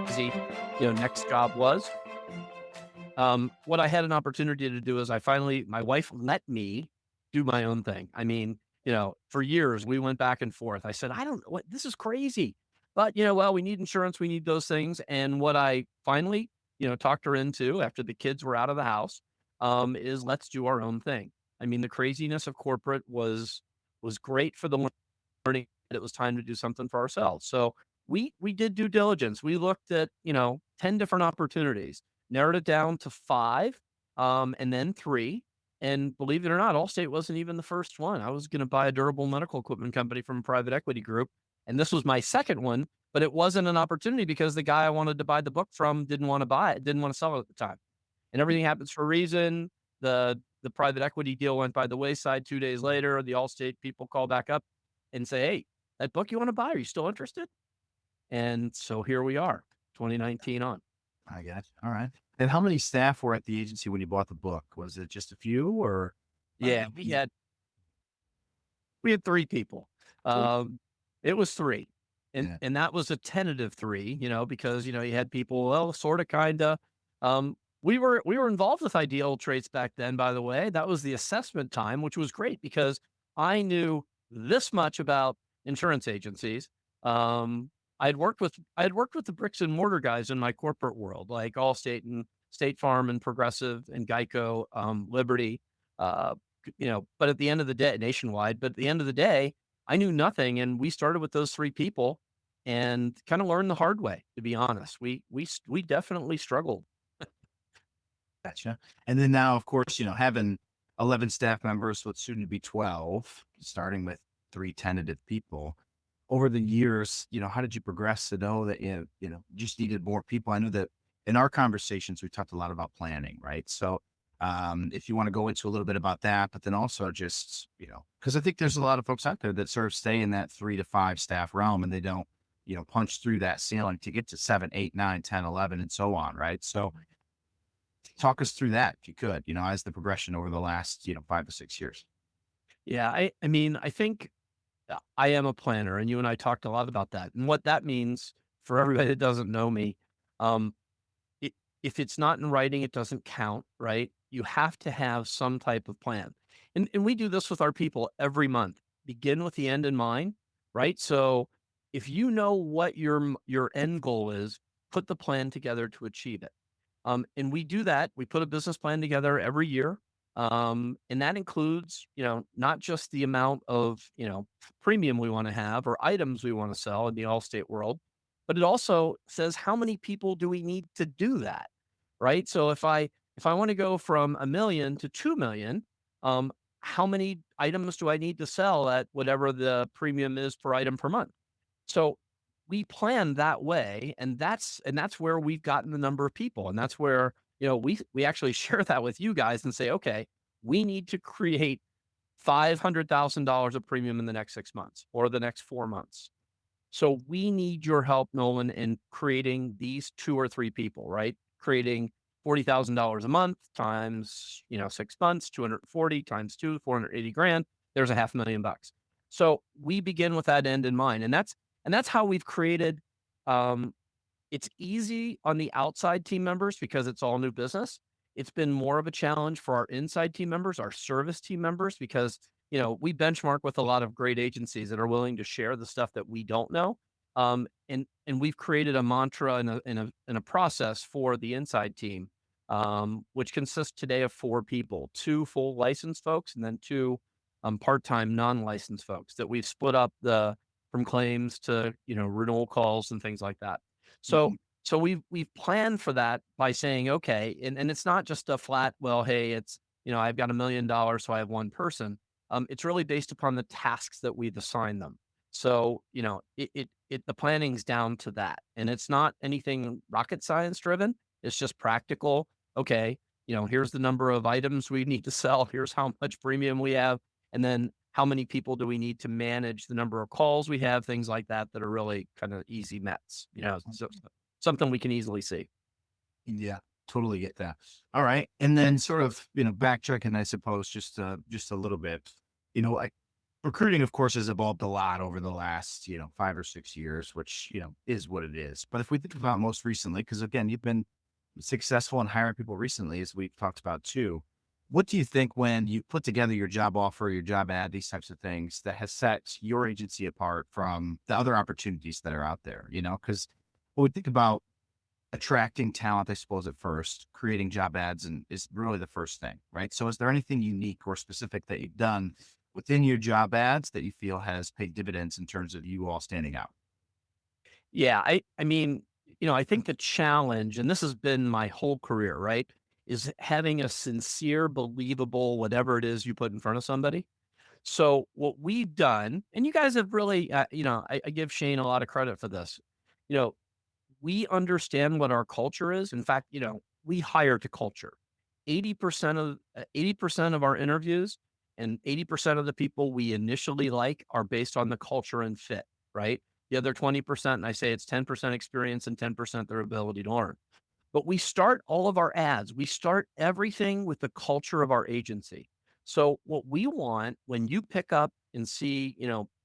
Easy, next job was. What I had an opportunity to do is my wife let me do my own thing. I mean, for years we went back and forth. I said, I don't what this is crazy. But well, we need insurance, we need those things. And what I finally, talked her into after the kids were out of the house, is let's do our own thing. I mean, the craziness of corporate was great for the learning. It was time to do something for ourselves. So we did due diligence. We looked at, 10 different opportunities, narrowed it down to 5, and then 3. And believe it or not, Allstate wasn't even the first one. I was going to buy a durable medical equipment company from a private equity group. And this was my second one, but it wasn't an opportunity because the guy I wanted to buy the book from didn't want to buy it, didn't want to sell it at the time. And everything happens for a reason. The private equity deal went by the wayside. 2 days later, the Allstate people call back up and say, hey, that book you want to buy, are you still interested? And so here we are, 2019 on. I got you. All right. And how many staff were at the agency when you bought the book? Was it just a few or? Yeah, we had 3 people. Three? It was 3. Yeah. And that was a tentative 3, because, you had people, well, sort of, kind of. We were involved with IdealTraits back then, by the way. That was the assessment time, which was great because I knew this much about insurance agencies. I had worked with the bricks and mortar guys in my corporate world, like Allstate and State Farm and Progressive and Geico, Liberty, but at the end of the day, nationwide. But at the end of the day, I knew nothing, and we started with those 3 people, and kind of learned the hard way. To be honest, we definitely struggled. Gotcha. And then now, of course, having 11 staff members, so it's soon to be 12, starting with 3 tentative people. Over the years, how did you progress to know that you just needed more people? I know that in our conversations, we talked a lot about planning, right? So if you want to go into a little bit about that, but then also just, because I think there's a lot of folks out there that sort of stay in that 3 to 5 staff realm and they don't, punch through that ceiling to get to 7, 8, 9, 10, 11, and so on, right? So talk us through that if you could, as the progression over the last, 5 to 6 years. Yeah, I mean, I think I am a planner, and you and I talked a lot about that. And what that means for everybody that doesn't know me, um, if it's not in writing, it doesn't count, right? You have to have some type of plan. And we do this with our people every month. Begin with the end in mind, right? So if you know what your end goal is, put the plan together to achieve it. And we do that. We put a business plan together every year. And that includes, not just the amount of, premium we want to have or items we want to sell in the Allstate world, but it also says how many people do we need to do that, right? So if I want to go from 1 million to 2 million, how many items do I need to sell at whatever the premium is per item per month? So we plan that way, and that's where we've gotten the number of people, and that's where we actually share that with you guys and say, okay, we need to create $500,000 of premium in the next 6 months or the next 4 months. So we need your help, Nolan, in creating these 2 or 3 people, right? Creating $40,000 a month times, 6 months, 240 times 2, 480 grand. There's a $500,000. So we begin with that end in mind. And that's how we've created, it's easy on the outside team members because it's all new business. It's been more of a challenge for our inside team members, our service team members, because, we benchmark with a lot of great agencies that are willing to share the stuff that we don't know. And we've created a mantra and a process for the inside team, which consists today of 4 people, 2 full licensed folks, and then 2 part-time non-licensed folks that we've split up from claims to, renewal calls and things like that. So Mhm. so we've planned for that by saying, okay, and it's not just a flat, well, hey, it's, I've got $1 million, so I have 1 person. It's really based upon the tasks that we've assigned them. So, the planning's down to that, and it's not anything rocket science driven. It's just practical. Okay, here's the number of items we need to sell. Here's how much premium we have. And then how many people do we need to manage the number of calls we have, things like that, that are really kind of easy mets, so something we can easily see. Yeah, totally get that. All right. And then sort of, backtracking, I suppose, just a little bit, I recruiting, of course, has evolved a lot over the last, 5 or 6 years, which, is what it is. But if we think about most recently, because again, you've been successful in hiring people recently, as we've talked about too. What do you think when you put together your job offer, your job ad, these types of things that has set your agency apart from the other opportunities that are out there? Because when we think about attracting talent, I suppose at first, creating job ads and is really the first thing, right? So is there anything unique or specific that you've done within your job ads that you feel has paid dividends in terms of you all standing out? Yeah, I mean, I think the challenge, and this has been my whole career, right, is having a sincere, believable, whatever it is you put in front of somebody. So what we've done, and you guys have really, I give Shane a lot of credit for this. You know, we understand what our culture is. In fact, we hire to culture. 80% of our interviews and 80% of the people we initially like are based on the culture and fit, right? The other 20%, and I say it's 10% experience and 10% their ability to learn. But we start all of our ads, we start everything with the culture of our agency. So what we want when you pick up and see,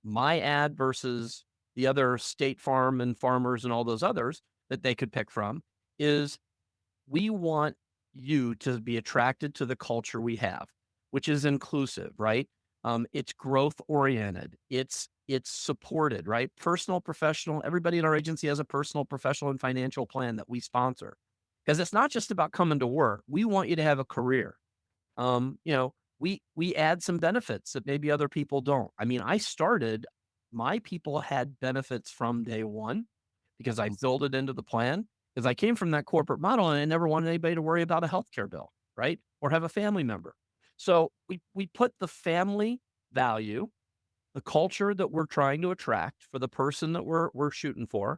my ad versus the other State Farm and Farmers and all those others that they could pick from is we want you to be attracted to the culture we have, which is inclusive, right? It's growth oriented. It's supported, right? Personal, professional. Everybody in our agency has a personal, professional, and financial plan that we sponsor because it's not just about coming to work. We want you to have a career. We add some benefits that maybe other people don't. I mean, my people had benefits from day one because I built it into the plan because I came from that corporate model and I never wanted anybody to worry about a healthcare bill, right? Or have a family member. So we put the family value, the culture that we're trying to attract for the person that we're shooting for,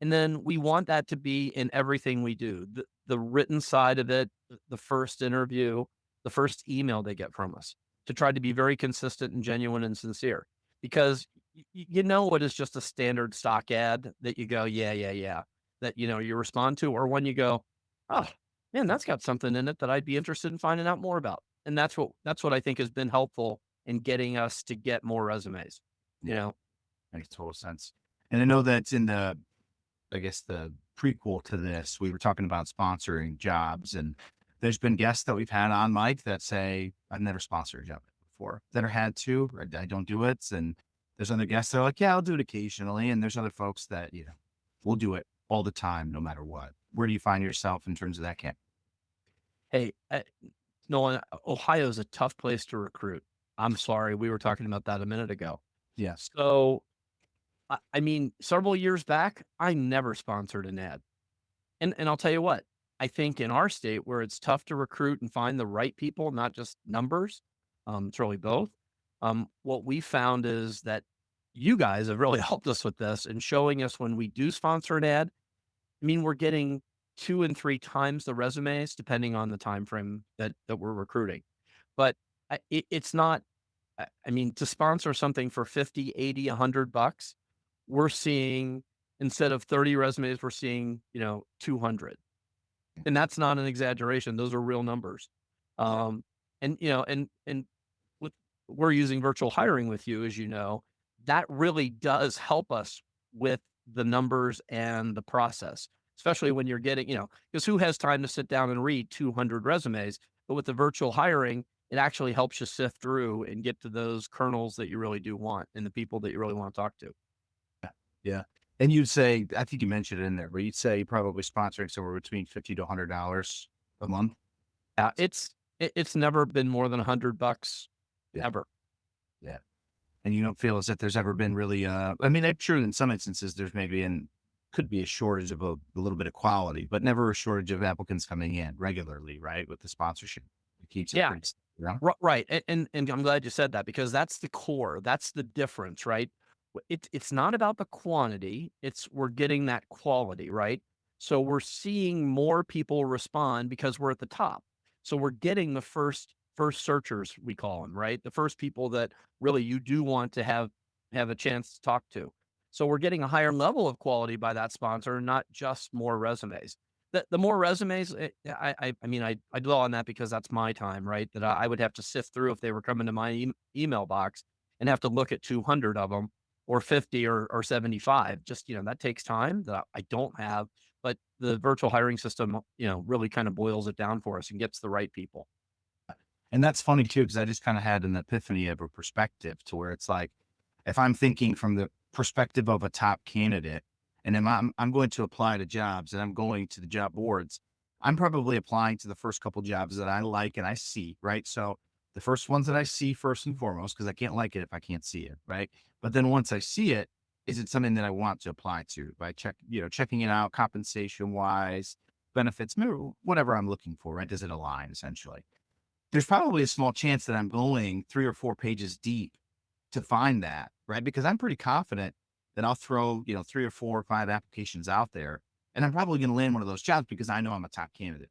and then we want that to be in everything we do. The written side of it, the first interview, the first email they get from us to try to be very consistent and genuine and sincere. Because you know what is just a standard stock ad that you go, yeah, yeah, yeah, that you respond to, or when you go, oh man, that's got something in it that I'd be interested in finding out more about. And that's what I think has been helpful in getting us to get more resumes. You Yeah, know, makes total sense. And I know that's in I guess the prequel to this, we were talking about sponsoring jobs, and there's been guests that we've had on Mike that say, I've never sponsored a job before, that are had to, or I don't do it. And there's other guests that are like, yeah, I'll do it occasionally. And there's other folks that, will do it all the time, no matter what. Where do you find yourself in terms of that camp? hey, Nolan, Ohio's a tough place to recruit. I'm sorry, we were talking about that a minute ago. Yes. So, I mean, several years back, I never sponsored an ad. And I'll tell you what, I think in our state where it's tough to recruit and find the right people, not just numbers, it's really both. What we found is that you guys have really helped us with this and showing us when we do sponsor an ad. I mean, we're getting 2 and 3 times the resumes depending on the time frame that we're recruiting. But it's not. I mean, to sponsor something for 50, 80, $100, we're seeing instead of 30 resumes, we're seeing 200. And that's not an exaggeration. Those are real numbers. Um, and with we're using virtual hiring with you, as you know, that really does help us with the numbers and the process, especially when you're getting, because who has time to sit down and read 200 resumes? But with the virtual hiring, it actually helps you sift through and get to those kernels that you really do want and the people that you really want to talk to. Yeah. And you'd say, I think you mentioned it in there, but you'd say you're probably sponsoring somewhere between 50 to $100 a month. Yeah, it's never been more than $100 Yeah. ever. Yeah. And you don't feel as if there's ever been really, I mean, I'm sure in some instances there's maybe could be a shortage of a little bit of quality, but never a shortage of applicants coming in regularly, right? With the sponsorship, it keeps it Yeah, pretty, you know? right, and I'm glad you said that because that's the core, that's the difference, right? It's not about the quantity, it's we're getting that quality, right? So we're seeing more people respond because we're at the top. So we're getting the first searchers, we call them, right? The first people that really you do want to have a chance to talk to. So we're getting a higher level of quality by that sponsor, not just more resumes. The more resumes, I mean, I dwell on that because that's my time, right? That I would have to sift through if they were coming to my email box. and have to look at 200 of them or 50 or 75. Just, that takes time that I don't have, but the virtual hiring system, really kind of boils it down for us and gets the right people. And that's funny too, because I just kind of had an epiphany of a perspective to where it's like, if I'm thinking from the perspective of a top candidate, and I'm going to apply to jobs and I'm going to the job boards, I'm probably applying to the first couple jobs that I like and I see, right? So the first ones that I see first and foremost, because I can't like it if I can't see it, right? But then once I see it, is it something that I want to apply to by checking it out, compensation wise, benefits, whatever I'm looking for, right? Does it align essentially? There's probably a small chance that I'm going 3 or 4 pages deep to find that, right? Because I'm pretty confident that I'll throw, 3 or 4 or 5 applications out there, and I'm probably going to land one of those jobs because I know I'm a top candidate,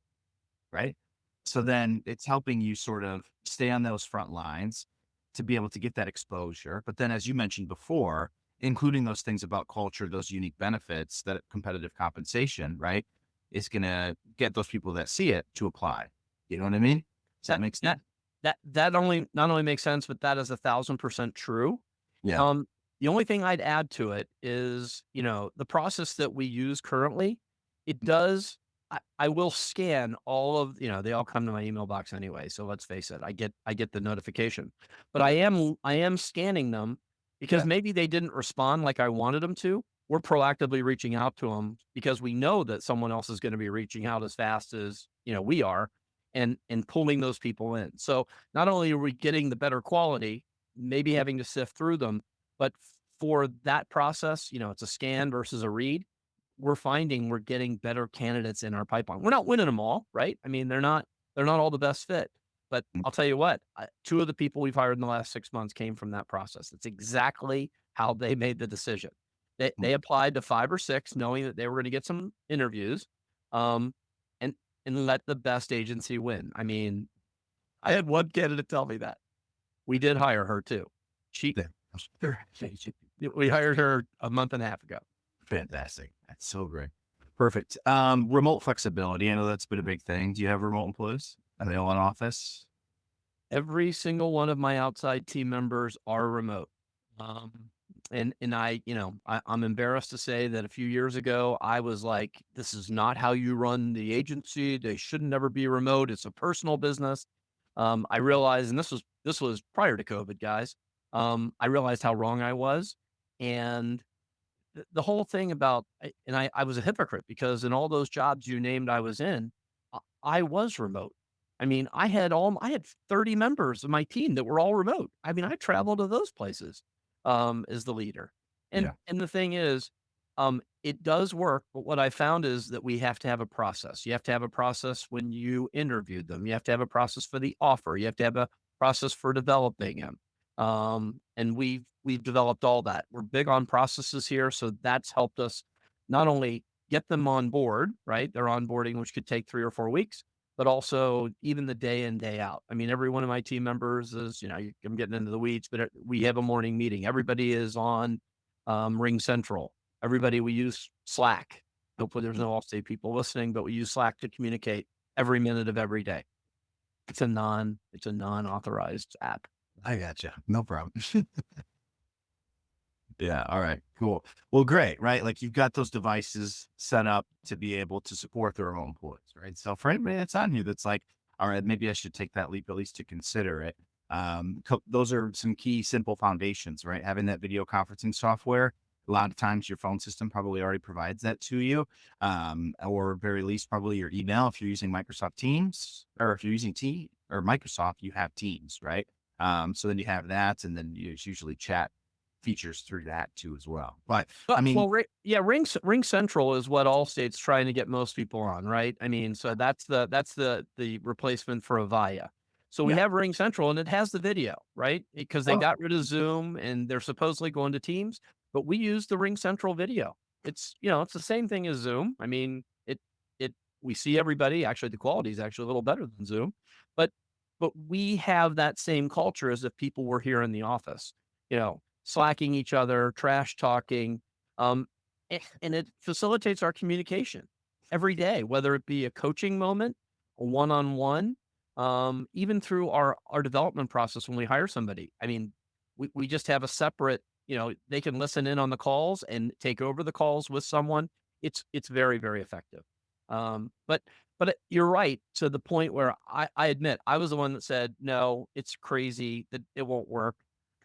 right? So then it's helping you sort of stay on those front lines to be able to get that exposure. But then, as you mentioned before, including those things about culture, those unique benefits, that competitive compensation, right, is going to get those people that see it to apply. You know what I mean? Does that That make sense? that only not only makes sense, but that is 1,000% true. Yeah. Um, the only thing I'd add to it is, the process that we use currently, it does I will scan all of, they all come to my email box anyway, so let's face it, I get the notification. But I am scanning them because Yeah. maybe they didn't respond like I wanted them to. We're proactively reaching out to them because we know that someone else is going to be reaching out as fast as, we are, and pulling those people in. So not only are we getting the better quality, maybe having to sift through them, but for that process, it's a scan versus a read. We're finding we're getting better candidates in our pipeline. We're not winning them all, right? I mean, they're not all the best fit. But Mm, I'll tell you what, 2 of the people we've hired in the last 6 months came from that process. That's exactly how they made the decision. They mm. they applied to 5 or 6 knowing that they were gonna get some interviews, um, and let the best agency win. I mean, I had one candidate tell me that. We did hire her too. She Yeah. we hired her a month and a half ago. Fantastic. That's so great. Perfect. Remote flexibility. I know that's been a big thing. Do you have remote employees? Are they all in office? Every single one of my outside team members are remote. Um, and I'm embarrassed to say that a few years ago, I was like, this is not how you run the agency. They should never be remote. It's a personal business. I realized, and this was prior to COVID, guys. I realized how wrong I was. And the whole thing about, and I was a hypocrite because in all those jobs you named I was in, I was remote. I mean, I had 30 members of my team that were all remote. I mean, I traveled to those places as the leader. And Yeah. the thing is, it does work, but what I found is that we have to have a process. You have to have a process when you interviewed them. You have to have a process for the offer. You have to have a process for developing them. And we've developed all that. We're big on processes here, so that's helped us not only get them on board, right? Their onboarding, which could take 3 or 4 weeks, but also even the day in, day out. I mean, every one of my team members is, I'm getting into the weeds, but we have a morning meeting. Everybody is on Ring Central. Everybody, we use Slack. Hopefully, there's no Allstate people listening, but we use Slack to communicate every minute of every day. It's a non-authorized app. I gotcha. No problem. Yeah. All right. Cool. Well, great. Right. Like you've got those devices set up to be able to support their own employees. Right. So for anybody that's on here that's like, all right, maybe I should take that leap at least to consider it. Those are some key simple foundations, right? Having that video conferencing software. A lot of times your phone system probably already provides that to you. Or very least probably your email. If you're using Microsoft Teams or if you're using Microsoft, you have Teams, right? So then you have that and then it's usually chat features through that too as well. But I But mean, well, yeah, Ring Central is what Allstate's trying to get most people on, right? I mean, so that's the replacement for Avaya. So we yeah. have Ring Central, and it has the video, right? Because they Oh, got rid of Zoom, and they're supposedly going to Teams, but we use the Ring Central video. It's the same thing as Zoom. I mean, it we see everybody. Actually, the quality is actually a little better than Zoom, but we have that same culture as if people were here in the office. Slacking each other, trash talking, and it facilitates our communication every day, whether it be a coaching moment, a one-on-one, even through our development process when we hire somebody. I mean, We just have a separate, they can listen in on the calls and take over the calls with someone. It's very, very effective. But you're right to the point where I admit I was the one that said, no, it's crazy that it won't work.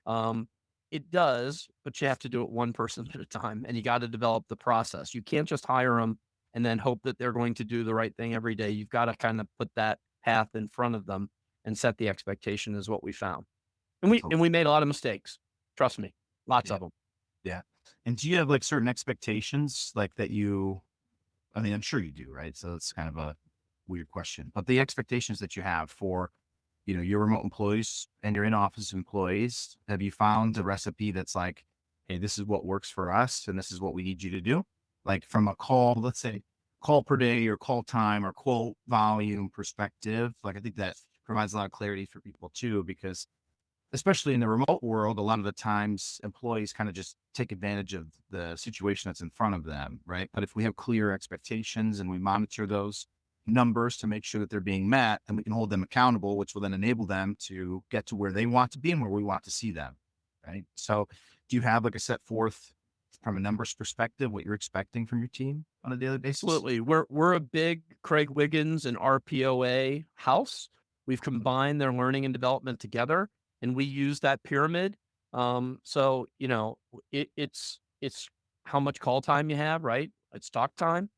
Um, it does, but you have to do it one person at a time and you got to develop the process. You can't just hire them and then hope that they're going to do the right thing every day. You've got to kind of put that path in front of them and set the expectation is what we found. And I we totally, made a lot of mistakes. Trust me, lots yeah, of them. yeah. And do you have like certain expectations like that you, I mean, I'm sure you do, right? So it's kind of a weird question, but the expectations that you have for, your remote employees and your in-office employees, have you found a recipe that's like, hey, this is what works for us and this is what we need you to do? Like from a call, let's say call per day or call time or quote volume perspective. Like I think that provides a lot of clarity for people too, because especially in the remote world, a lot of the times employees kind of just take advantage of the situation that's in front of them, right? But if we have clear expectations and we monitor those numbers to make sure that they're being met, and we can hold them accountable, which will then enable them to get to where they want to be and where we want to see them, right? So do you have like a set forth from a numbers perspective, what you're expecting from your team on a daily basis? Absolutely. We're a big Craig Wiggins and RPOA house. We've combined their learning and development together, and we use that pyramid. So it's how much call time you have, right? It's talk time.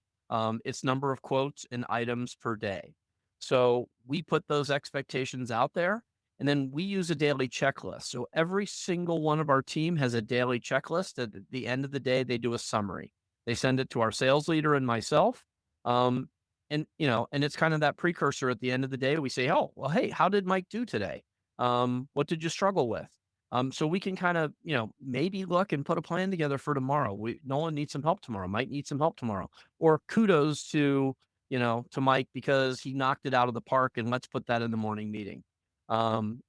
It's number of quotes and items per day. So we put those expectations out there, and then we use a daily checklist. So every single one of our team has a daily checklist. At the end of the day, they do a summary. They send it to our sales leader and myself. Um, and it's kind of that precursor at the end of the day. We say, oh, well, hey, how did Mike do today? What did you struggle with? So we can kind of, maybe look and put a plan together for tomorrow. Nolan needs some help tomorrow, might need some help tomorrow. Or kudos to Mike because he knocked it out of the park and let's put that in the morning meeting. Um,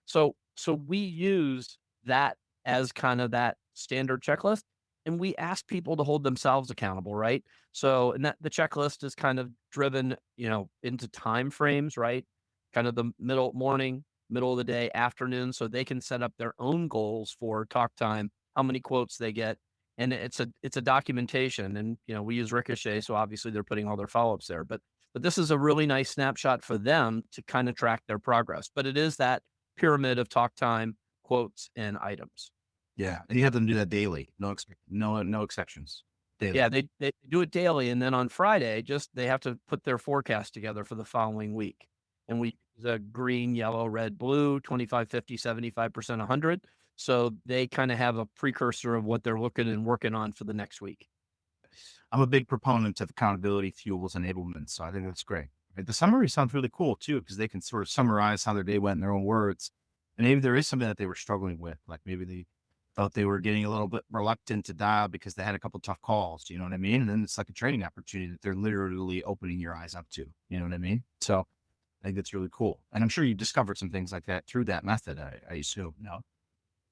so we use that as kind of that standard checklist and we ask people to hold themselves accountable, right? So, and that the checklist is kind of driven, into time frames, right? Kind of the morning, middle of the day, afternoon, so they can set up their own goals for talk time, how many quotes they get, and it's a documentation. And we use Ricochet, so obviously they're putting all their follow ups there. But this is a really nice snapshot for them to kind of track their progress. But it is that pyramid of talk time, quotes, and items. Yeah. And you have them do that daily. No exceptions. Yeah, Daily. they do it daily, and then on Friday, just they have to put their forecast together for the following week. And we use a green, yellow, red, blue, 25, 50, 75%, 100. So they kind of have a precursor of what they're looking and working on for the next week. I'm a big proponent of accountability fuels enablement. So I think that's great. Right? The summary sounds really cool too, because they can sort of summarize how their day went in their own words. And maybe there is something that they were struggling with. Like maybe they felt they were getting a little bit reluctant to dial because they had a couple tough calls. You know what I mean? And then it's like a training opportunity that they're literally opening your eyes up to. You know what I mean? So I think that's really cool. And I'm sure you discovered some things like that through that method, I assume. No.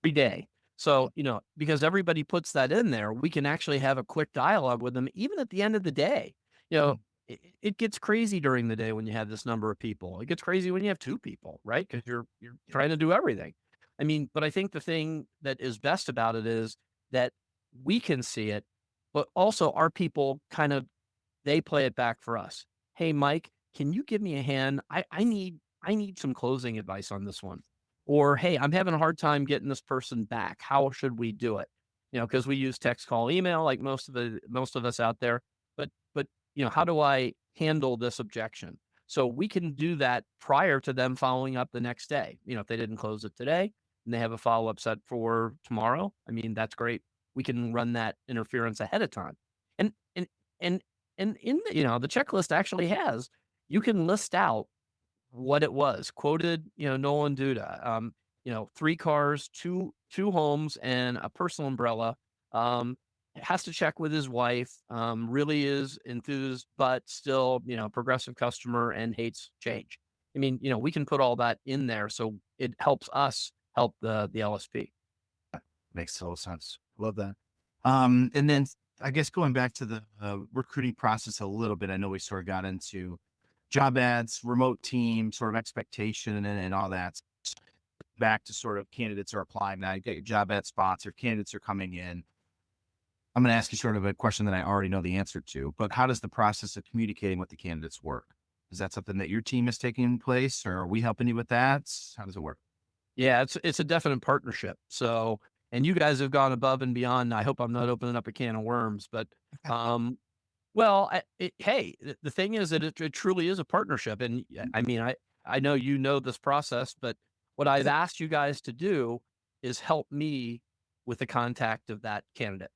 Every day. So, because everybody puts that in there, we can actually have a quick dialogue with them even at the end of the day. You know, Mm, it gets crazy during the day when you have this number of people. It gets crazy when you have two people, right? Because you're yeah. trying to do everything. I mean, but I think the thing that is best about it is that we can see it, but also our people kind of they play it back for us. Hey, Mike, can you give me a hand? I need some closing advice on this one. Or hey, I'm having a hard time getting this person back. How should we do it? Because we use text, call, email, like most of us out there. But how do I handle this objection? So we can do that prior to them following up the next day. If they didn't close it today and they have a follow up set for tomorrow, I mean, that's great. We can run that interference ahead of time. And and and and in the checklist actually has you can list out what it was quoted, Nolan Duda, 3 cars, 2 homes, and a personal umbrella. Um, has to check with his wife. Really is enthused, but still, progressive customer and hates change. I mean, we can put all that in there so it helps us help the LSP. Makes total sense. Love that. And then I guess going back to the recruiting process a little bit, I know we sort of got into job ads, remote team, sort of expectation and all that. back to sort of candidates are applying now, you got your job ad sponsored, candidates are coming in. I'm going to ask you sort of a question that I already know the answer to, but how does the process of communicating with the candidates work? Is that something that your team is taking in place, or are we helping you with that? How does it work? Yeah, it's a definite partnership. So, and you guys have gone above and beyond. I hope I'm not opening up a can of worms, but um, well, hey, the thing is that it truly is a partnership, and I mean, I know you know this process, but what I've asked you guys to do is help me with the contact of that candidate.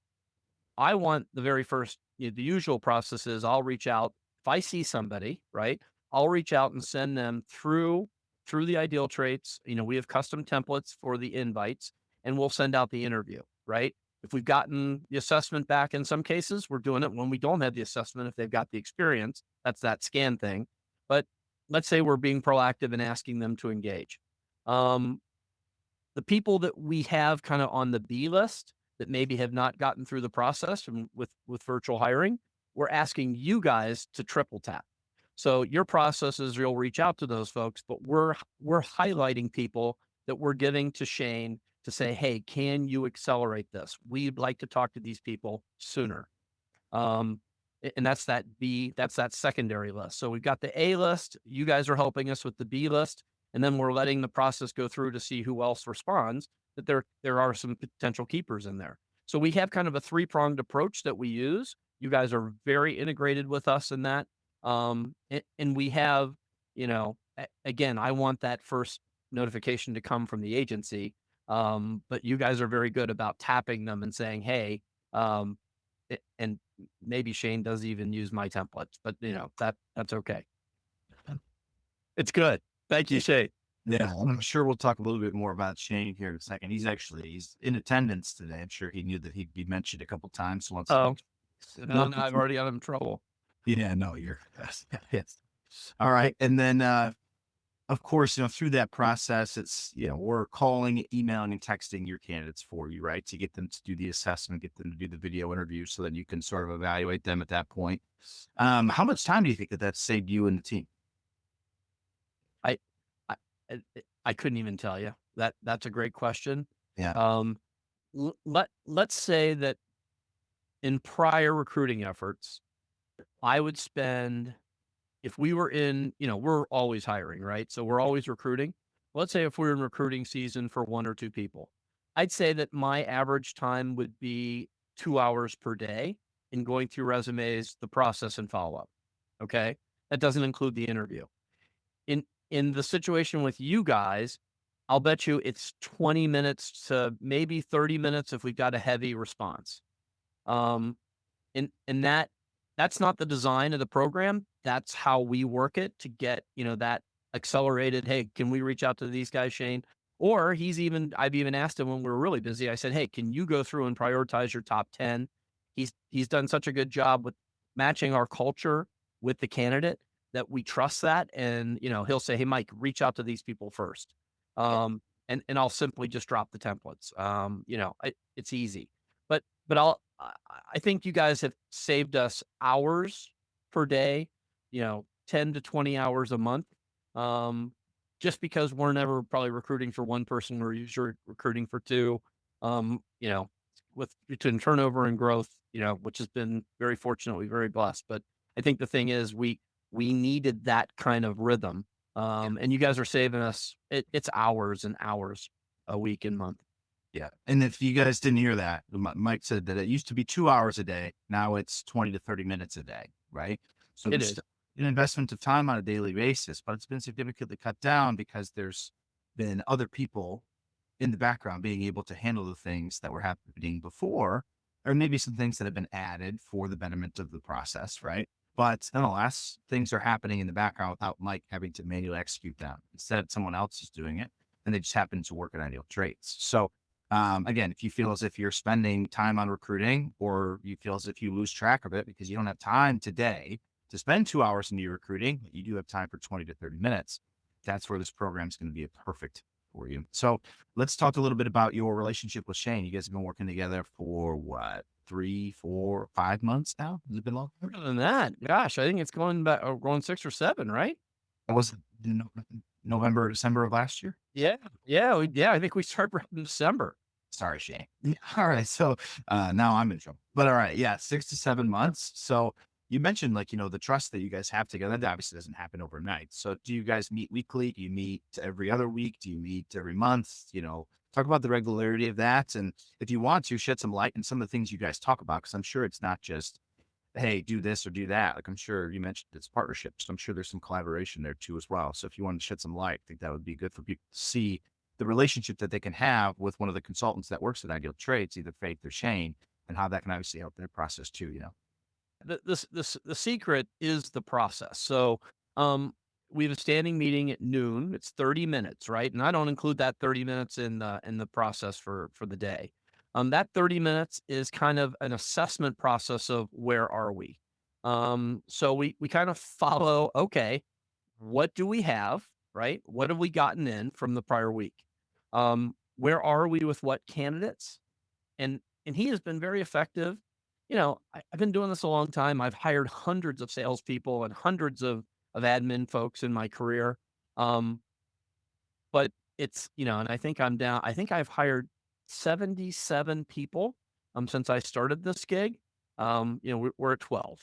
I want the very first, the usual process is I'll reach out if I see somebody, right? I'll reach out and send them through the ideal traits. We have custom templates for the invites, and we'll send out the interview, right? If we've gotten the assessment back in some cases, we're doing it when we don't have the assessment. If they've got the experience, that's that scan thing. But let's say we're being proactive and asking them to engage. Um, the people that we have kind of on the B list that maybe have not gotten through the process and with virtual hiring, we're asking you guys to triple tap. So your process is you'll reach out to those folks, but we're highlighting people that we're giving to Shane to say, hey, can you accelerate this? We'd like to talk to these people sooner. Um, and that's that secondary list. So we've got the A list. You guys are helping us with the B list, and then we're letting the process go through to see who else responds. That there are some potential keepers in there. So we have kind of a three-pronged approach that we use. You guys are very integrated with us in that. And we have, again, I want that first notification to come from the agency. But you guys are very good about tapping them and saying, hey, and maybe Shane does even use my templates, but that's okay. It's good. Thank you, Shane. Yeah, I'm sure we'll talk a little bit more about Shane here in a second. He's in attendance today. I'm sure he knew that he'd be mentioned a couple times. So once, Oh, no, I've already got him in trouble. yeah, no, you're yes, yes. All right, and then of course, through that process, it's we're calling, emailing, and texting your candidates for you, right, to get them to do the assessment, get them to do the video interview, so that you can sort of evaluate them at that point. How much time do you think that that saved you and the team? I, I, I couldn't even tell you that's a great question. Yeah. Um, let's say that in prior recruiting efforts, I would spend if we were in, we're always hiring, right? So we're always recruiting. Let's say if we're in recruiting season for one or two people, I'd say that my average time would be 2 hours per day in going through resumes, the process and follow up. Okay. That doesn't include the interview. In the situation with you guys, I'll bet you it's 20 minutes to maybe 30 minutes if we've got a heavy response. Um, and that's not the design of the program. That's how we work it to get, that accelerated, hey, can we reach out to these guys, Shane? Or I've even asked him when we were really busy. I said, hey, can you go through and prioritize your top 10? He's done such a good job with matching our culture with the candidate that we trust that. And, he'll say, hey, Mike, reach out to these people first. And I'll simply just drop the templates. It's easy, but I think you guys have saved us hours per day, 10 to 20 hours a month. Just because we're never probably recruiting for one person, we're usually recruiting for two. With between turnover and growth, which has been very fortunate, we're very blessed. But I think the thing is we needed that kind of rhythm. And you guys are saving us it's hours and hours a week and month. Yeah. And if you guys didn't hear that, Mike said that it used to be 2 hours a day. Now it's 20 to 30 minutes a day. Right. So It there's is. still an investment of time on a daily basis, but it's been significantly cut down because there's been other people in the background being able to handle the things that were happening before, or maybe some things that have been added for the betterment of the process. Right. But nonetheless, things are happening in the background without Mike having to manually execute them. Instead, someone else is doing it, and they just happen to work in ideal traits. So again, if you feel as if you're spending time on recruiting, or you feel as if you lose track of it because you don't have time today to spend 2 hours into your recruiting, but you do have time for 20 to 30 minutes, that's where this program is going to be perfect for you. So let's talk a little bit about your relationship with Shane. You guys have been working together for what, 3, 4, 5 months now? Has it been long? More than that, gosh, I think it's going back, going 6 or 7, right? Was it November, December of last year? Yeah. Yeah. Yeah. I think we start in December. Sorry, Shane. All right. So now I'm in trouble. But all right. Yeah. 6 to 7 months. So you mentioned like, the trust that you guys have together. That obviously doesn't happen overnight. So do you guys meet weekly? Do you meet every other week? Do you meet every month? Talk about the regularity of that. And if you want to shed some light on some of the things you guys talk about, because I'm sure it's not just, hey, do this or do that. Like I'm sure you mentioned it's partnerships. So I'm sure there's some collaboration there too as well. So if you want to shed some light, I think that would be good for people to see the relationship that they can have with one of the consultants that works at Ideal Trades, either Faith or Shane, and how that can obviously help their process too. The secret is the process. So, we have a standing meeting at noon. It's 30 minutes, right? And I don't include that 30 minutes in the process for the day. That 30 minutes is kind of an assessment process of where are we. So we kind of follow. Okay, what do we have? Right? What have we gotten in from the prior week? Where are we with what candidates? And he has been very effective. I've been doing this a long time. I've hired hundreds of salespeople and hundreds of admin folks in my career. Um, but and I think I'm down. I think I've hired 77 people since I started this gig. We're at 12.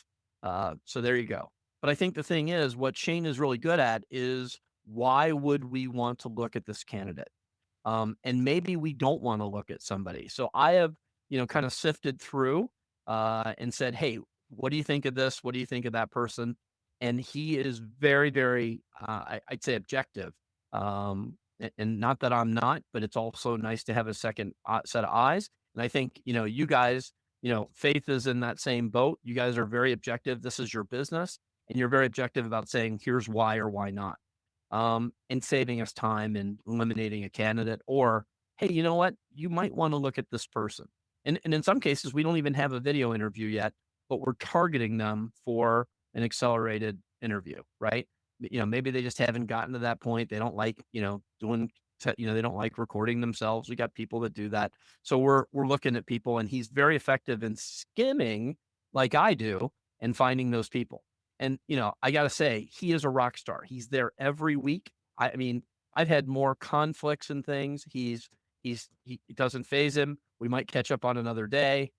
So there you go. But I think the thing is, what Shane is really good at is why would we want to look at this candidate? And maybe we don't want to look at somebody. So I have, kind of sifted through and said, hey, what do you think of this? What do you think of that person? And he is very, very, I'd say objective. And not that I'm not, but it's also nice to have a second set of eyes. And I think, you guys, Faith is in that same boat. You guys are very objective. This is your business. And you're very objective about saying, here's why or why not, and saving us time and eliminating a candidate. Or, hey, you know what? You might want to look at this person. And in some cases, we don't even have a video interview yet, but we're targeting them for an accelerated interview, right? Maybe they just haven't gotten to that point. They don't like, they don't like recording themselves. We got people that do that. So we're looking at people, and he's very effective in skimming like I do and finding those people. And, I gotta say, he is a rock star. He's there every week. I mean, I've had more conflicts and things. He it doesn't phase him. We might catch up on another day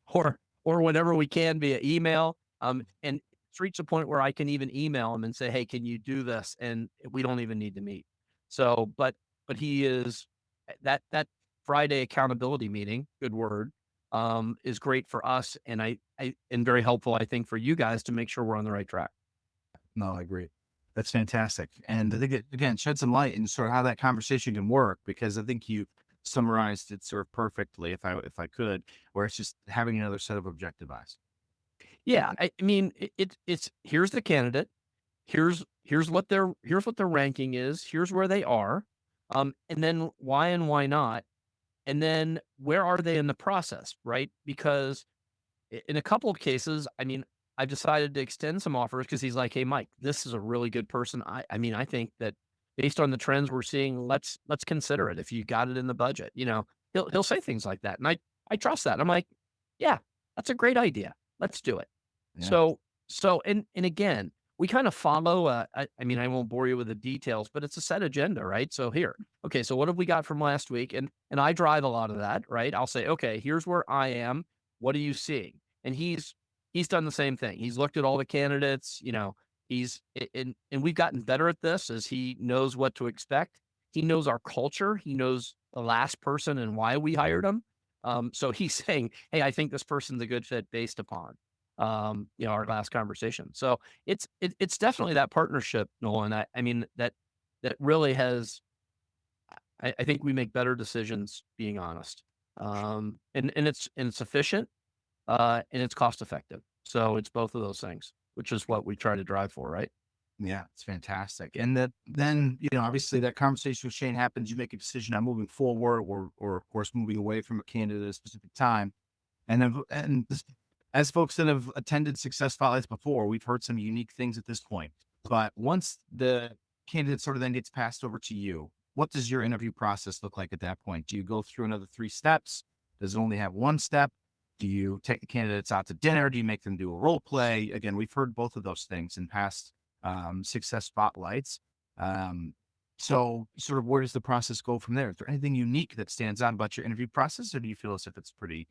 or whenever we can via email. And it's reached a point where I can even email him and say, "Hey, can you do this?" And we don't even need to meet. So, but he is that Friday accountability meeting, good word, is great for us, and I and very helpful, I think, for you guys to make sure we're on the right track. No, I agree. That's fantastic. And I think it, again, shed some light in sort of how that conversation can work, because I think you summarized it sort of perfectly, if I could, where it's just having another set of objective eyes. Yeah, I mean, it's here's the candidate, here's what their ranking is, here's where they are, and then why and why not, and then where are they in the process, right? Because in a couple of cases, I mean, I've decided to extend some offers because he's like, "Hey, Mike, this is a really good person. I mean, I think that based on the trends we're seeing, let's consider it if you got it in the budget." He'll say things like that, and I trust that. I'm like, "Yeah, that's a great idea. Let's do it." Yeah. So, and again, we kind of follow. I mean, I won't bore you with the details, but it's a set agenda, right? So here, okay, so what have we got from last week? And I drive a lot of that, right? I'll say, okay, here's where I am. What are you seeing? And he's done the same thing. He's looked at all the candidates, and we've gotten better at this as he knows what to expect. He knows our culture. He knows the last person and why we hired him. So he's saying, "Hey, I think this person's a good fit based upon our last conversation." So it's definitely that partnership, Nolan. I mean that really has. I think we make better decisions being honest. And it's efficient, and it's cost effective. So it's both of those things, which is what we try to drive for, right? Yeah, it's fantastic. And that then, obviously that conversation with Shane happens, you make a decision on moving forward or of course moving away from a candidate at a specific time. As folks that have attended success spotlights before, we've heard some unique things at this point. But once the candidate sort of then gets passed over to you, what does your interview process look like at that point? Do you go through another 3 steps? Does it only have one step? Do you take the candidates out to dinner? Do you make them do a role play? Again, we've heard both of those things in past success spotlights. Um, So, sort of, where does the process go from there? Is there anything unique that stands out about your interview process, or do you feel as if it's pretty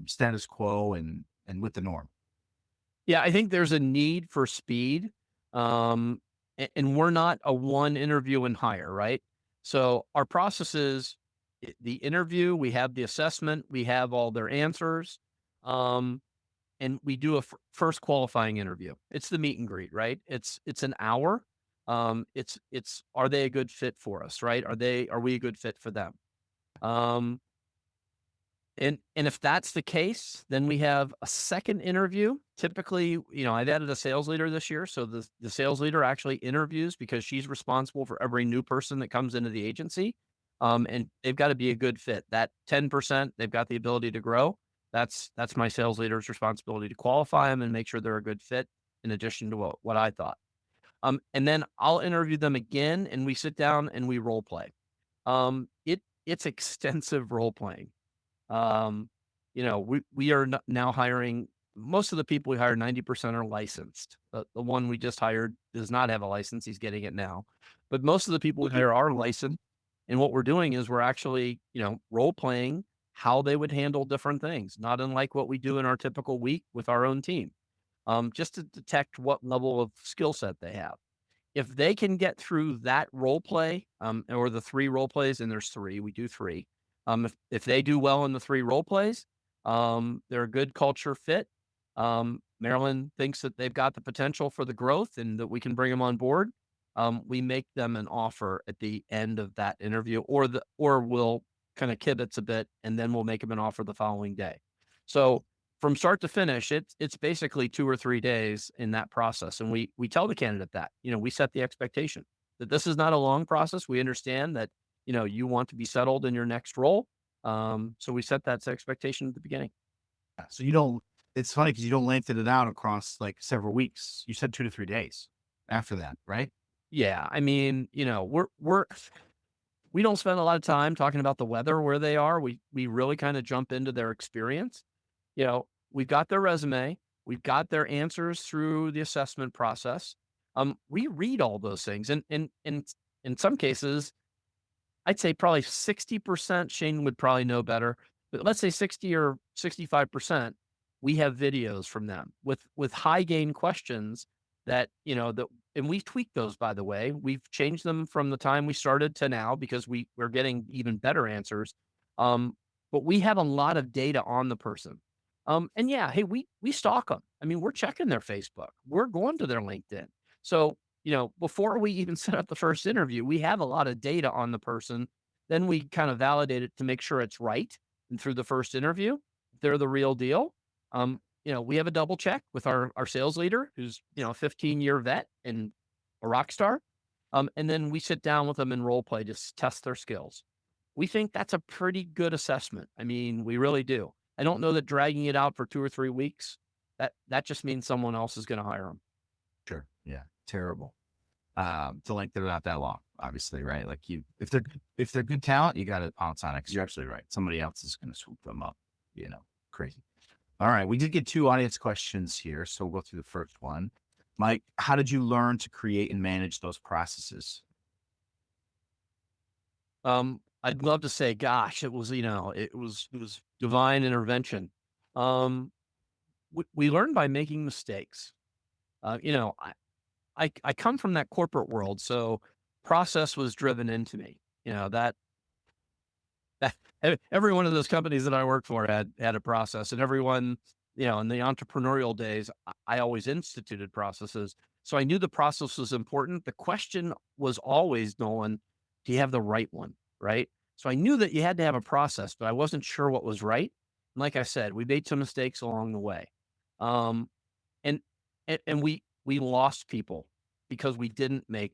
status quo and with the norm? Yeah, I think there's a need for speed. And we're not a one interview and hire, right? So our process is the interview, we have the assessment, we have all their answers, um, and we do a first qualifying interview. It's the meet and greet, right? It's an hour. It's are they a good fit for us, right? Are we a good fit for them? Um, and if that's the case, then we have a second interview. Typically, I've added a sales leader this year, so the sales leader actually interviews because she's responsible for every new person that comes into the agency. And they've got to be a good fit. That 10%, they've got the ability to grow. That's my sales leader's responsibility to qualify them and make sure they're a good fit. In addition to what I thought, and then I'll interview them again, and we sit down and we role play. It's extensive role playing. um, we are now hiring most of the people we hire, 90% are licensed. The one we just hired does not have a license. He's getting it now. But most of the people we hire are licensed. And what we're doing is we're actually, role playing how they would handle different things, not unlike what we do in our typical week with our own team, just to detect what level of skill set they have. If they can get through that role play, or the 3 role plays, and there's 3, we do 3. If they do well in the 3 role plays, they're a good culture fit. Maryland thinks that they've got the potential for the growth and that we can bring them on board. We make them an offer at the end of that interview, or we'll kinda kibitz a bit, and then we'll make them an offer the following day. So from start to finish, it's basically 2 or 3 days in that process, and we tell the candidate that, we set the expectation that this is not a long process. We understand that, you want to be settled in your next role. So we set that expectation at the beginning. Yeah, so you don't. It's funny because you don't lengthen it out across like several weeks. You said 2 to 3 days after that, right? Yeah, I mean, we don't spend a lot of time talking about the weather where they are. We really kind of jump into their experience. We've got their resume, we've got their answers through the assessment process. We read all those things, and in some cases, I'd say probably 60%. Shane would probably know better, but let's say 60 or 65%. We have videos from them with high gain questions that that, and we've tweaked those. By the way, we've changed them from the time we started to now because we're getting even better answers. Um, but we have a lot of data on the person. And yeah, hey, we stalk them. I mean, we're checking their Facebook, we're going to their LinkedIn. So before we even set up the first interview, we have a lot of data on the person. Then we kind of validate it to make sure it's right. And through the first interview, if they're the real deal. We have a double check with our sales leader, who's a 15-year vet and a rock star. And then we sit down with them and role play, just test their skills. We think that's a pretty good assessment. I mean, we really do. I don't know that dragging it out for 2 or 3 weeks, that just means someone else is going to hire them. Sure. Yeah. Terrible. To lengthen it out that long, obviously, right? Like if they're good talent, you got to pounce on it because you're absolutely right. Somebody else is going to swoop them up. Crazy. All right, we did get 2 audience questions here, so we'll go through the first one. Mike, how did you learn to create and manage those processes? I'd love to say, gosh, it was divine intervention. Um, we learn by making mistakes. I come from that corporate world, so process was driven into me. That every one of those companies that I worked for had a process, and everyone, in the entrepreneurial days, I always instituted processes. So I knew the process was important. The question was always, Nolan, do you have the right one? Right. So I knew that you had to have a process, but I wasn't sure what was right. And like I said, we made some mistakes along the way. Um, and and we lost people because we didn't make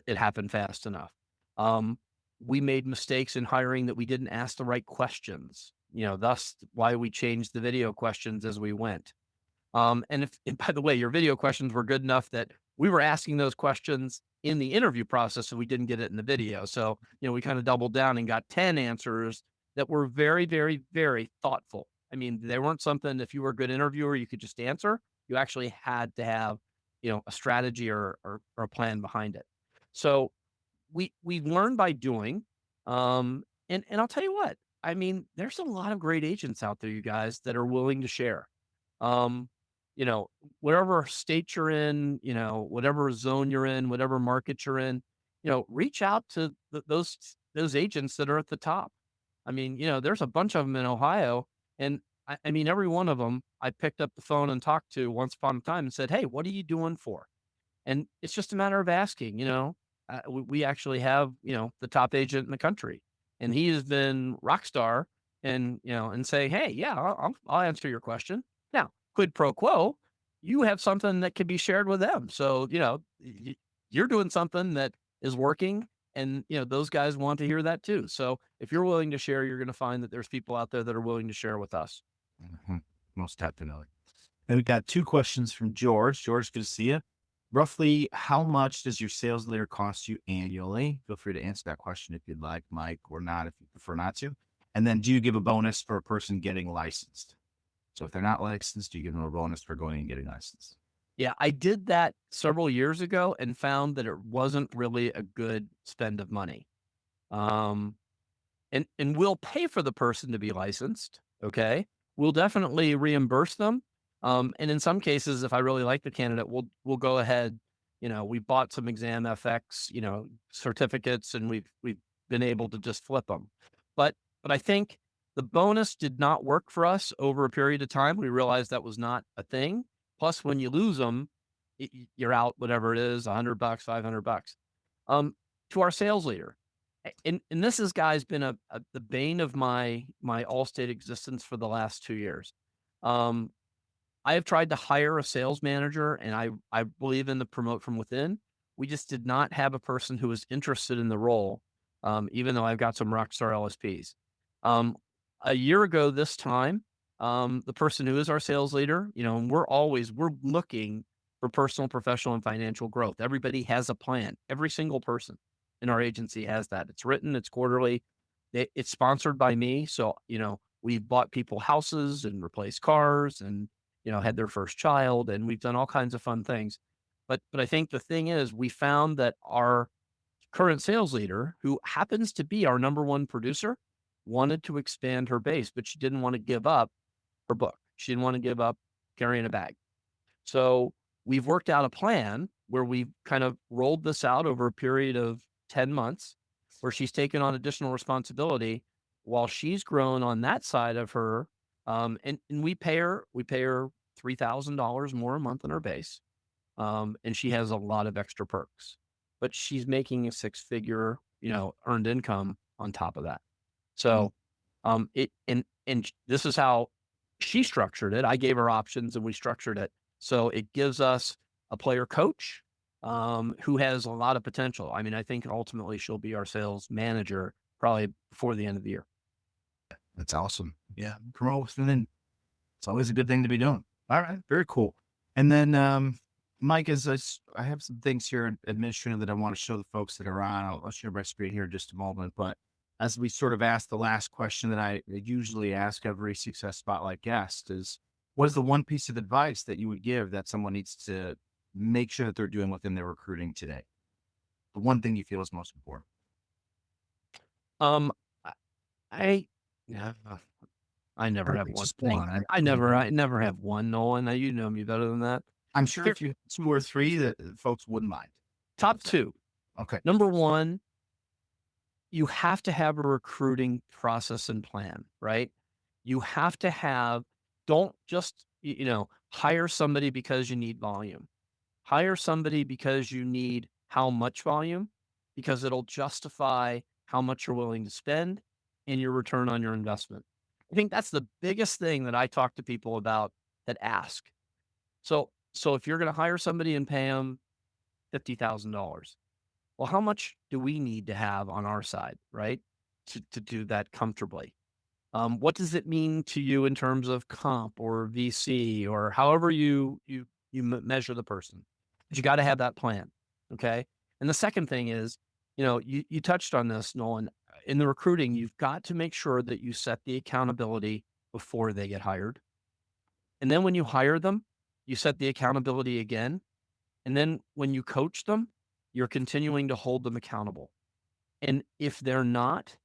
it happen fast enough. Um, we made mistakes in hiring that we didn't ask the right questions. Thus why we changed the video questions as we went. And by the way, your video questions were good enough that we were asking those questions in the interview process, so we didn't get it in the video. So, we kind of doubled down and got 10 answers that were very, very, very thoughtful. I mean, they weren't something, if you were a good interviewer, you could just answer. You actually had to have, a strategy or a plan behind it. So we learn by doing. And I'll tell you what, I mean, there's a lot of great agents out there, you guys, that are willing to share. Um, you know, wherever state you're in, whatever zone you're in, whatever market you're in, reach out to those agents that are at the top. I mean, there's a bunch of them in Ohio, and I mean, every one of them I picked up the phone and talked to once upon a time and said, "Hey, what are you doing for?" And it's just a matter of asking. We actually have, the top agent in the country, and he has been rock star, and say, "Hey, yeah, I'll answer your question." Now, quid pro quo, you have something that can be shared with them. So, you're doing something that is working, and, those guys want to hear that too. So if you're willing to share, you're going to find that there's people out there that are willing to share with us. Mhm. Most definitely. And we got two questions from George. George, good to see you. Roughly, how much does your sales leader cost you annually? Feel free to answer that question if you'd like, Mike, or not if you prefer not to. And then, do you give a bonus for a person getting licensed? So if they're not licensed, do you give them a bonus for going and getting licensed? Yeah, I did that several years ago and found that it wasn't really a good spend of money. Um, and we'll pay for the person to be licensed, okay? We'll definitely reimburse them, and in some cases, if I really like the candidate, we'll go ahead. We bought some Exam FX, certificates, and we've been able to just flip them. But I think the bonus did not work for us over a period of time. We realized that was not a thing. Plus, when you lose them, you're out whatever it is, $100, $500. To our sales leader, and this has, guys, been the bane of my Allstate existence for the last 2 years. Um, I have tried to hire a sales manager, and I believe in the promote from within. We just did not have a person who was interested in the role, even though I've got some rockstar LSPs. Um, a year ago this time, the person who is our sales leader, and we're looking for personal, professional, and financial growth. Everybody has a plan. Every single person in our agency has that. It's written, it's quarterly, it's sponsored by me. So, we've bought people houses and replaced cars and, had their first child, and we've done all kinds of fun things. But I think the thing is, we found that our current sales leader, who happens to be our number one producer, wanted to expand her base, but she didn't want to give up her book. She didn't want to give up carrying a bag. So we've worked out a plan where we've kind of rolled this out over a period of 10 months, where she's taken on additional responsibility while she's grown on that side of her. And we pay her $3,000 more a month on her base. And she has a lot of extra perks, but she's making a six-figure, earned income on top of that. Mhm. So, this is how she structured it. I gave her options and we structured it. So it gives us a player coach, who has a lot of potential. I mean, I think ultimately she'll be our sales manager probably before the end of the year. That's awesome. Yeah. Growth. And then it's always a good thing to be doing. All right. Very cool. And then, Mike, I have some things here administrative that I want to show the folks that are on. I'll share my screen here in just a moment. But as we sort of ask the last question that I usually ask every Success Spotlight guest is, what is the one piece of advice that you would give that someone needs to make sure that they're doing within their recruiting today? The one thing you feel is most important. Um, I, I yeah, I never have Perfect. one Just thing. one. I never have one, Nolan. You know me better than that. I'm sure Here, if you had two or three that folks wouldn't mind. top How's that? two. Okay. Number one, you have to have a recruiting process and plan, right? You have to have, don't just, hire somebody because you need volume. Hire somebody because you need how much volume, because it'll justify how much you're willing to spend and your return on your investment. I think that's the biggest thing that I talk to people about that ask. So if you're going to hire somebody and pay them $50,000, well, how much do we need to have on our side, right? To do that comfortably. What does it mean to you in terms of comp or VC or however you measure the person? But you got to have that plan, okay? And the second thing is, you touched on this, Nolan. In the recruiting, you've got to make sure that you set the accountability before they get hired, and then when you hire them, you set the accountability again, and then when you coach them, you're continuing to hold them accountable. And if they're not,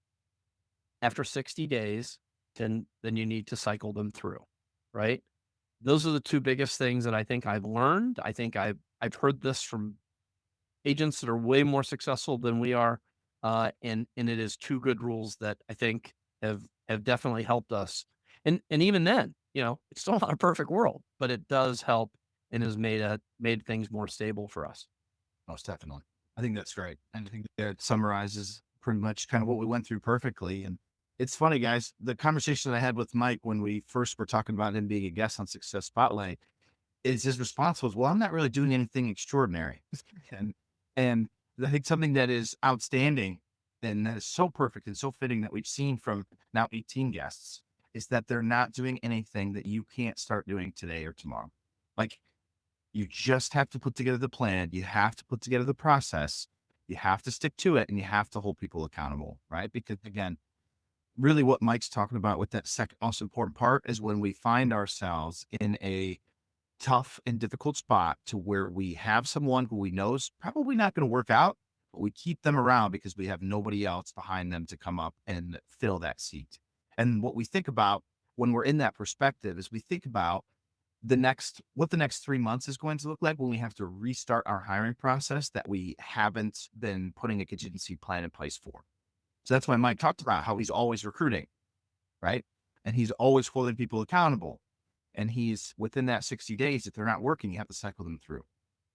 after 60 days, then you need to cycle them through, right? Those are the 2 biggest things that I think I've learned. I think I've heard this from agents that are way more successful than we are, and it is 2 good rules that I think have definitely helped us. And even then, it's still not a perfect world, but it does help and has made things more stable for us. Most definitely. I think that's great. And I think that summarizes pretty much kind of what we went through perfectly. And it's funny, guys, the conversation I had with Mike when we first were talking about him being a guest on Success Spotlight is his response was, well, I'm not really doing anything extraordinary. and and I think something that is outstanding and that is so perfect and so fitting that we've seen from now 18 guests is that they're not doing anything that you can't start doing today or tomorrow. Like you just have to put together the plan. You have to put together the process. You have to stick to it and you have to hold people accountable, right? Because again, really what Mike's talking about with that second most important part is when we find ourselves in a tough and difficult spot to where we have someone who we know is probably not going to work out, but we keep them around because we have nobody else behind them to come up and fill that seat. And what we think about when we're in that perspective is we think about what the next 3 months is going to look like when we have to restart our hiring process that we haven't been putting a contingency plan in place for. So that's why Mike talked about how he's always recruiting, right? And he's always holding people accountable. And he's within that 60 days, if they're not working, you have to cycle them through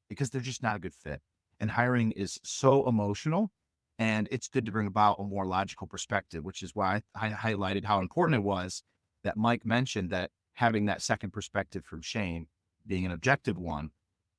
because they're just not a good fit. And hiring is so emotional and it's good to bring about a more logical perspective, which is why I highlighted how important it was that Mike mentioned that having that second perspective from Shane being an objective one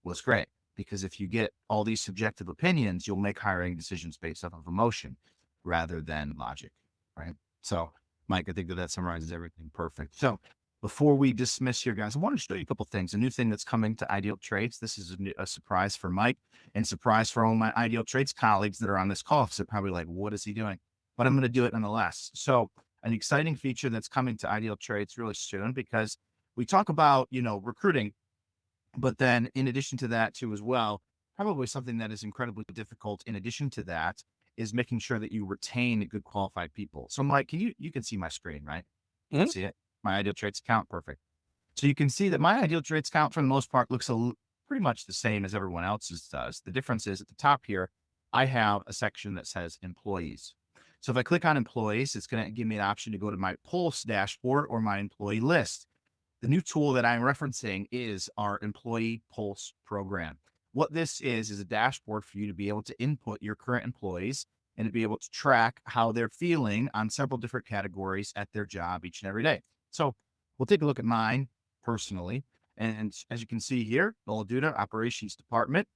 was great. Because if you get all these subjective opinions, you'll make hiring decisions based off of emotion rather than logic, right? So, Mike, I think that summarizes everything perfect. So, before we dismiss here, guys, I want to show you a couple things. A new thing that's coming to IdealTraits. This is a surprise for Mike and surprise for all my IdealTraits colleagues that are on this call. So they're probably like, what is he doing? But I'm going to do it nonetheless. So an exciting feature that's coming to IdealTraits really soon because we talk about, recruiting, but then in addition to that too, as well, probably something that is incredibly difficult in addition to that is making sure that you retain good qualified people. So Mike, you can see my screen, right? You can Mhm. see it. My IdealTraits account. Perfect. So you can see that my IdealTraits account for the most part looks pretty much the same as everyone else's does. The difference is at the top here, I have a section that says employees. So if I click on employees, it's going to give me an option to go to my Pulse dashboard or my employee list. The new tool that I'm referencing is our Employee Pulse program. What this is a dashboard for you to be able to input your current employees and to be able to track how they're feeling on several different categories at their job each and every day. So we'll take a look at mine personally. And as you can see here, Oladuda Operations Department,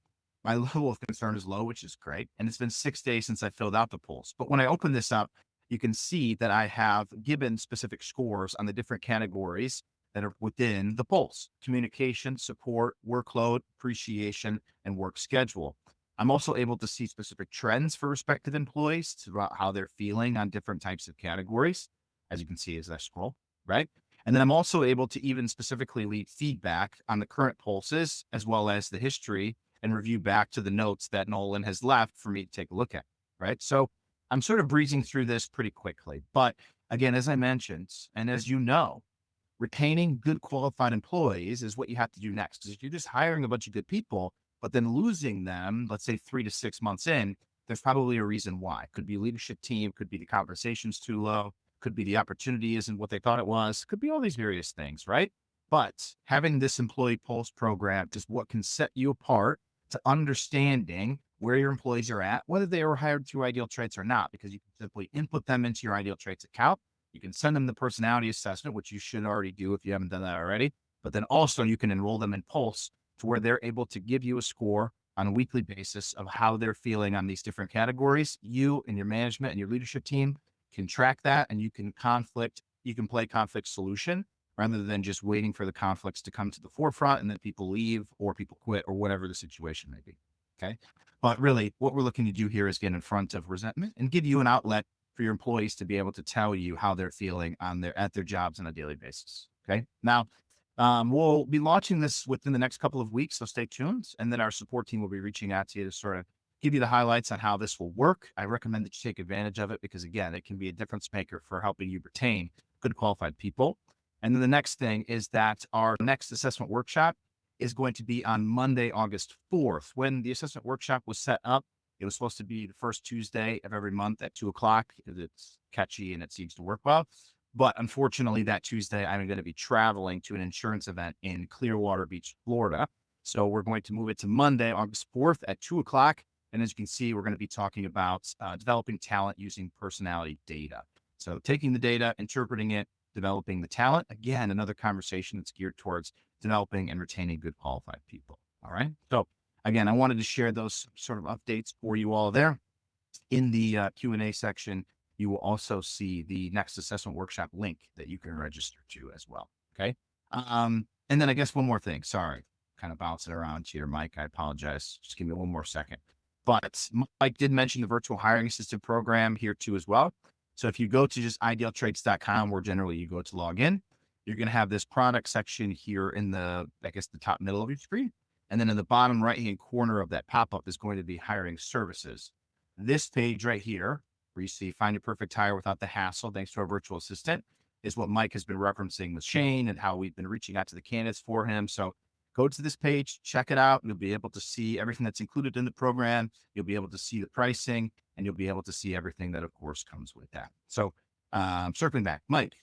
my level of concern is low, which is great. And it's been 6 days since I filled out the Pulse. But when I open this up, you can see that I have given specific scores on the different categories that are within the Pulse: communication, support, workload, appreciation, and work schedule. I'm also able to see specific trends for respective employees about how they're feeling on different types of categories, as you can see as I scroll, right? And then I'm also able to even specifically leave feedback on the current pulses, as well as the history and review back to the notes that Nolan has left for me to take a look at, right? So I'm sort of breezing through this pretty quickly. But again, as I mentioned, and as you know, retaining good qualified employees is what you have to do next. Because if you're just hiring a bunch of good people, but then losing them, let's say 3 to 6 months in, there's probably a reason why. Could be leadership team, could be the compensation's too low, could be the opportunity isn't what they thought it was, could be all these various things, right? But having this employee pulse program is what can set you apart to understanding where your employees are at, whether they were hired through IdealTraits or not, because you can simply input them into your IdealTraits account. You can send them the personality assessment, which you should already do if you haven't done that already. But then also you can enroll them in Pulse to where they're able to give you a score on a weekly basis of how they're feeling on these different categories. You and your management and your leadership team can track that and you can play conflict solution rather than just waiting for the conflicts to come to the forefront and then people leave or people quit or whatever the situation may be. Okay. But really what we're looking to do here is get in front of resentment and give you an outlet for your employees to be able to tell you how they're feeling at their jobs on a daily basis. Okay. Now, we'll be launching this within the next couple of weeks, so stay tuned. And then our support team will be reaching out to you to sort of give you the highlights on how this will work. I recommend that you take advantage of it because, again, it can be a difference maker for helping you retain good qualified people. And then the next thing is that our next assessment workshop is going to be on Monday, August 4th. When the assessment workshop was set up, it was supposed to be the first Tuesday of every month at 2 o'clock because it's catchy and it seems to work well. But unfortunately, that Tuesday, I'm going to be traveling to an insurance event in Clearwater Beach, Florida. So we're going to move it to Monday, August 4th at 2 o'clock. And as you can see, we're going to be talking about developing talent using personality data. So taking the data, interpreting it, developing the talent. Again, another conversation that's geared towards developing and retaining good qualified people. All right. So again, I wanted to share those sort of updates for you all there. In the Q&A section, you will also see the next assessment workshop link that you can register to as well. Okay. And then I guess one more thing. Sorry, kind of bouncing around here, Mike. I apologize. Just give me one more second. But Mike did mention the virtual hiring assistant program here too as well. So if you go to just idealtraits.com, where generally you go to log in, you're going to have this product section here in the, I guess, the top middle of your screen. And then in the bottom right-hand corner of that pop-up is going to be hiring services. This page right here, where you see find your perfect hire without the hassle, thanks to our virtual assistant, is what Mike has been referencing with Shane and how we've been reaching out to the candidates for him. So go to this page, check it out. You'll be able to see everything that's included in the program. You'll be able to see the pricing, and you'll be able to see everything that, of course, comes with that. So circling back, Mike,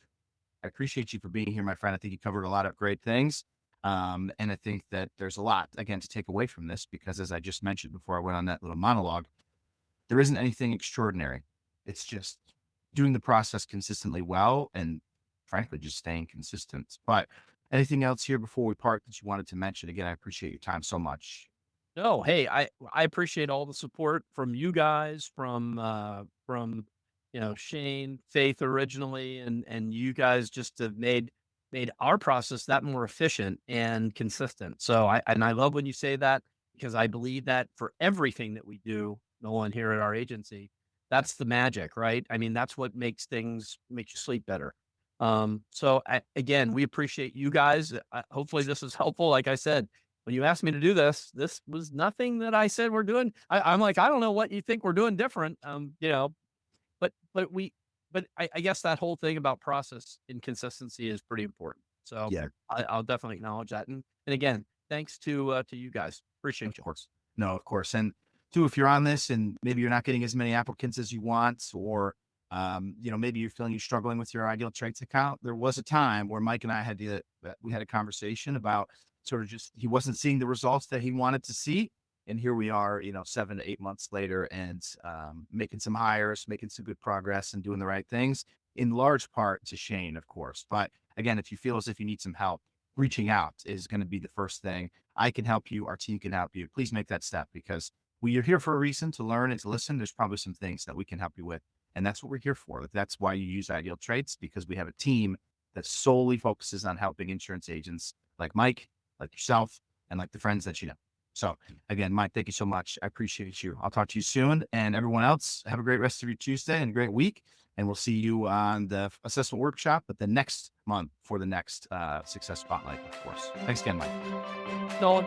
I appreciate you for being here, my friend. I think you covered a lot of great things. And I think that there's a lot, again, to take away from this, because as I just mentioned before I went on that little monologue, there isn't anything extraordinary. It's just doing the process consistently well and frankly, just staying consistent. But anything else here before we part that you wanted to mention? Again, I appreciate your time so much. No, hey, I appreciate all the support from you guys, from Shane, Faith originally, and you guys just have made our process that more efficient and consistent. So I love when you say that because I believe that for everything that we do, Nolan, here at our agency, that's the magic, right? I mean, that's what makes you sleep better. So again, we appreciate you guys. Hopefully this is helpful. Like I said, when you asked me to do this was nothing that I said we're doing. I'm like, I don't know what you think we're doing different. But I guess that whole thing about process and consistency is pretty important. So Yeah, I'll definitely acknowledge that. And again, thanks to you guys. of Appreciate you. course. No, of course. And two, if you're on this and maybe you're not getting as many applicants as you want, or maybe you're feeling you're struggling with your Ideal Traits account. There was a time where Mike and I we had a conversation about sort of just he wasn't seeing the results that he wanted to see. And here we are, 7 to 8 months later, and making some hires, making some good progress, and doing the right things. In large part to Shane, of course. But again, if you feel as if you need some help, reaching out is going to be the first thing. I can help you. Our team can help you. Please make that step because we are here for a reason, to learn and to listen. There's probably some things that we can help you with. And that's what we're here for. That's why you use Ideal Traits, because we have a team that solely focuses on helping insurance agents like Mike, like yourself, and like the friends that you know. So again, Mike, thank you so much. I appreciate you. I'll talk to you soon. And everyone else, have a great rest of your Tuesday and a great week. And we'll see you on the assessment workshop, but the next month for the next Success Spotlight, of course. Thanks again, Mike. Nolan.